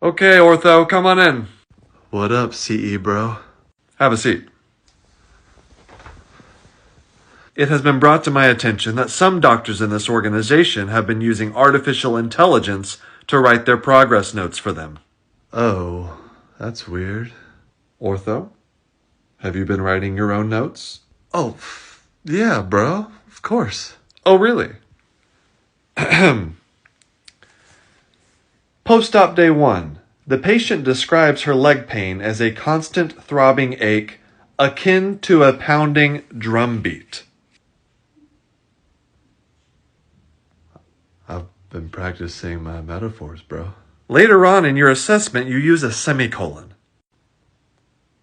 Okay, Ortho, come on in. What up, CE bro? Have a seat. It has been brought to my attention that some doctors in this organization have been using artificial intelligence to write their progress notes for them. Oh, that's weird. Ortho, have you been writing your own notes? Oh, yeah, bro. Of course. Oh, really? Post-op day 1. The patient describes her leg pain as a constant throbbing ache akin to a pounding drum beat. I've been practicing my metaphors, bro. Later on in your assessment, you use a semicolon.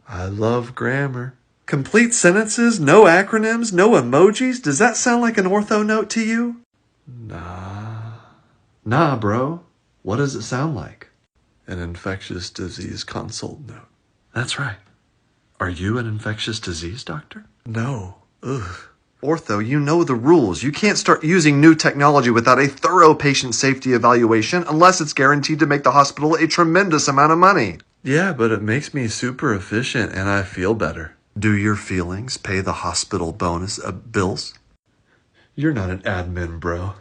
I love grammar. Complete sentences, no acronyms, no emojis. Does that sound like an ortho note to you? Nah, bro. What does it sound like? an infectious disease consult note. That's right. Are you an infectious disease doctor? No. Ugh. Ortho, you know the rules. You can't start using new technology without a thorough patient safety evaluation unless it's guaranteed to make the hospital a tremendous amount of money. Yeah, but it makes me super efficient and I feel better. Do your feelings pay the hospital bonus bills? You're not an admin, bro.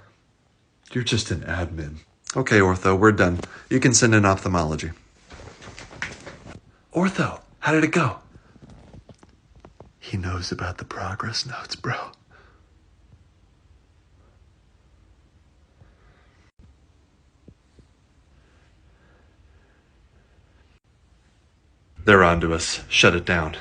You're just an admin. Okay, Ortho, we're done. You can send in ophthalmology. Ortho, how did it go? He knows about the progress notes, bro. They're on to us. Shut it down.